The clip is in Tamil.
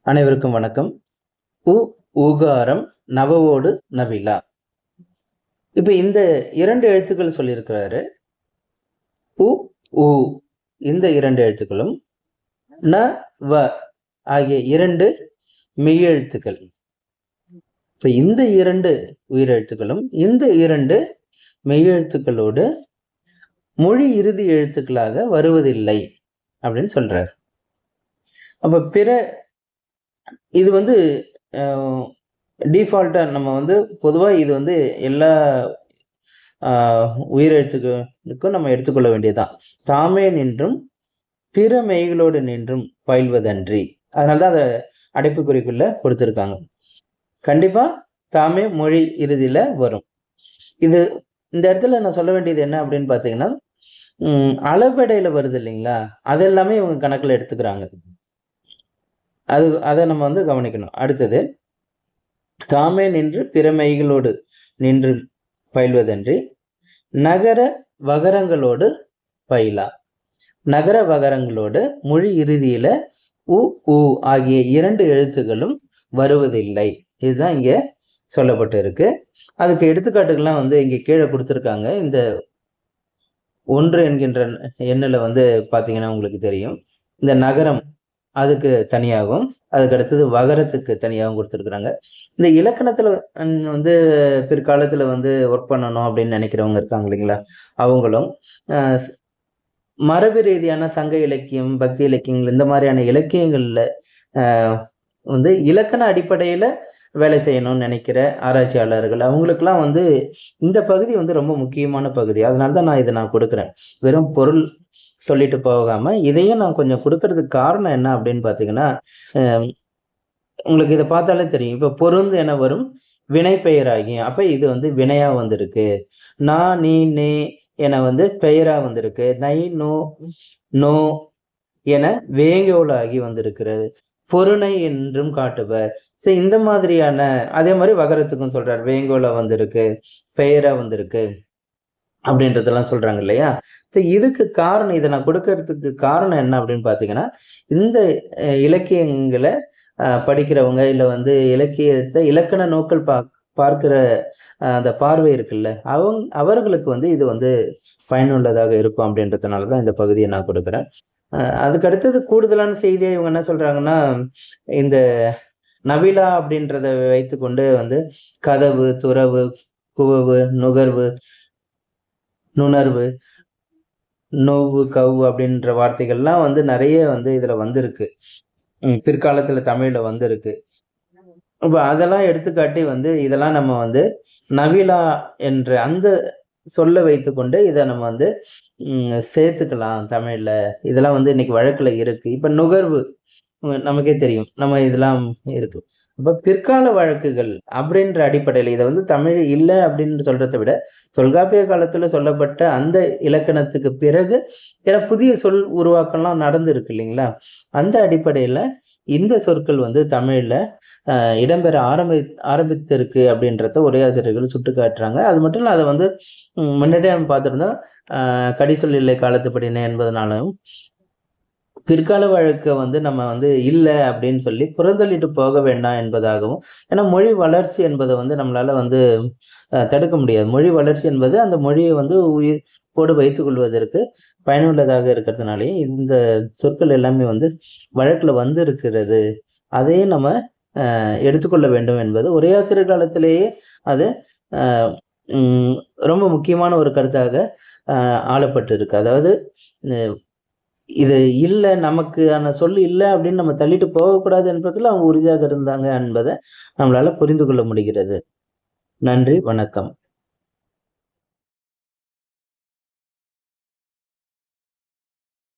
அனைவருக்கும் வணக்கம். உ ஊகாரம் நவவோடு நவிலா. இப்ப இந்த 2 எழுத்துக்கள் சொல்லியிருக்கிறாரு. உ உ இந்த 2 எழுத்துக்களும் ந வ ஆகிய 2 மெய்யெழுத்துக்கள். இப்ப இந்த 2 உயிரெழுத்துக்களும் இந்த 2 மெய்யெழுத்துக்களோடு மொழி இறுதி எழுத்துக்களாக வருவதில்லை அப்படின்னு சொல்றார். அப்ப பிற இது வந்து டிஃபால்ட்டாக நம்ம வந்து பொதுவாக இது வந்து எல்லா உயிரெழுத்துக்களுக்கும் நம்ம எடுத்துக்கொள்ள வேண்டியதுதான். தாமே நின்றும் பிற மெய்களோடு நின்றும் பயில்வதன்றி. அதனால தான் அதை அடைப்புக்குறிக்குள்ள கொடுத்துருக்காங்க. கண்டிப்பா தாமே மொழி இறுதியில வரும். இது இந்த இடத்துல நான் சொல்ல வேண்டியது என்ன அப்படின்னு பார்த்தீங்கன்னா, அளபெடையில வருது இல்லைங்களா, அதெல்லாமே இவங்க கணக்கில் எடுத்துக்கிறாங்க. அதை நம்ம வந்து கவனிக்கணும். அடுத்தது, தாமே நின்று பிறமைகளோடு நின்று பயில்வதன்றி நகர வகரங்களோடு பயிலா. நகர வகரங்களோடு மொழி இறுதியில உ உ ஆகிய 2 எழுத்துக்களும் வருவதில்லை. இதுதான் இங்க சொல்லப்பட்டு இருக்கு. அதுக்கு எடுத்துக்காட்டுகள்லாம் வந்து இங்க கீழே கொடுத்துருக்காங்க. இந்த 1 என்கின்ற எண்ணில் வந்து பார்த்தீங்கன்னா உங்களுக்கு தெரியும். இந்த நகரம் அதுக்கு தனியாகவும், அதுக்கு அடுத்தது வகரத்துக்கு தனியாகவும் கொடுத்துருக்குறாங்க. இந்த இலக்கணத்துல வந்து பிற்காலத்துல வந்து ஒர்க் பண்ணணும் அப்படின்னு நினைக்கிறவங்க இருக்காங்க இல்லைங்களா, அவங்களும் மரபு ரீதியான சங்க இலக்கியம், பக்தி இலக்கியங்கள், இந்த மாதிரியான இலக்கியங்கள்ல வந்து இலக்கண அடிப்படையில வேலை செய்யணும்னு நினைக்கிற ஆராய்ச்சியாளர்கள் அவங்களுக்கெல்லாம் வந்து இந்த பகுதி வந்து ரொம்ப முக்கியமான பகுதி. அதனால தான் நான் கொடுக்குறேன். வெறும் பொருள் சொல்லிட்டு போகாம இதையும் நான் கொஞ்சம் கொடுக்கறதுக்கு காரணம் என்ன அப்படின்னு பார்த்தீங்கன்னா, உங்களுக்கு இதை பார்த்தாலே தெரியும். இப்போ பொருந்து என வரும் வினை பெயராகி, அப்ப இது வந்து வினையா வந்திருக்கு. நான் நீ நே என வந்து பெயரா வந்திருக்கு. நை நோ நோ என வேங்கோலாகி வந்திருக்கிறது. பொருணை என்றும் காட்டுவர். ஸோ இந்த மாதிரியான, அதே மாதிரி வகரத்துக்கும் சொல்றார். வேங்கோல வந்திருக்கு, பெயரா வந்திருக்கு அப்படின்றதெல்லாம் சொல்றாங்க இல்லையா. ஸோ இதுக்கு காரணம், இதை நான் கொடுக்கறதுக்கு காரணம் என்ன அப்படின்னு பார்த்தீங்கன்னா, இந்த இலக்கியங்களை படிக்கிறவங்க இல்லை வந்து இலக்கியத்தை இலக்கண நோக்கல் பார்க்கிற அந்த பார்வை இருக்குல்ல, அவர்களுக்கு வந்து இது வந்து பயனுள்ளதாக இருக்கும் அப்படின்றதுனால தான் இந்த பகுதியை நான் கொடுக்குறேன். அதுக்கு அடுத்தது கூடுதலான செய்தியை இவங்க என்ன சொல்றாங்கன்னா, இந்த நவிலா அப்படின்றத வைத்துக்கொண்டு வந்து கதவு, துறவு, குவவு, நுகர்வு, நுணர்வு, நோவு, கவு அப்படின்ற வார்த்தைகள்லாம் வந்து நிறைய வந்து இதுல வந்திருக்கு. பிற்காலத்துல தமிழ்ல வந்திருக்கு. இப்போ அதெல்லாம் எடுத்துக்காட்டி வந்து இதெல்லாம் நம்ம வந்து நவிலா என்ற அந்த சொல்ல வைத்துக்கொண்டு இதை நம்ம வந்து சேர்த்துக்கலாம் தமிழ்ல. இதெல்லாம் வந்து இன்னைக்கு வழக்குல இருக்கு. இப்ப நுகர்வு நமக்கே தெரியும், நம்ம இதெல்லாம் இருக்கு. அப்ப பிற்கால வழக்குகள் அப்படின்ற அடிப்படையில இதை வந்து தமிழ் இல்லை அப்படின்னு சொல்றதை விட தொல்காப்பிய காலத்துல சொல்லப்பட்ட அந்த இலக்கணத்துக்கு பிறகு ஏன்னா புதிய சொல் உருவாக்கம்லாம் நடந்திருக்கு இல்லைங்களா, அந்த அடிப்படையில இந்த சொற்கள் வந்து தமிழ்ல இடம்பெற ஆரம்பித்திருக்கு அப்படின்றத உரையாசிரியர்கள் சுட்டு காட்டுறாங்க. அது மட்டும் இல்லை, அதை வந்து முன்னாடியே நம்ம பார்த்துருந்தோம். கடிசொல் இல்லை காலத்துப்படினே என்பதனாலும் பிற்கால வழக்கை வந்து நம்ம வந்து இல்லை அப்படின்னு சொல்லி புறந்தள்ளிட்டு போக வேண்டாம் என்பதாகவும், ஏன்னா மொழி வளர்ச்சி என்பதை வந்து நம்மளால வந்து தடுக்க முடியாது. மொழி வளர்ச்சி என்பது அந்த மொழியை வந்து உயிர்ப்போடு வைத்துக் கொள்வதற்கு பயனுள்ளதாக இருக்கிறதுனாலேயே இந்த சொற்கள் எல்லாமே வந்து வழக்கில் வந்து இருக்கிறது. அதையும் நம்ம எடுத்துக்கொள்ள வேண்டும் என்பது உரையாசிரியர் காலத்திலேயே அது ரொம்ப முக்கியமான ஒரு கருத்தாக ஆளப்பட்டு இருக்கு. அதாவது இது இல்லை, நமக்கு சொல்லு இல்லை அப்படின்னு நம்ம தள்ளிட்டு போகக்கூடாது என்பதில் அவங்க உறுதியாக இருந்தாங்க என்பதை நம்மளால புரிந்து கொள்ள முடிகிறது. நன்றி, வணக்கம்.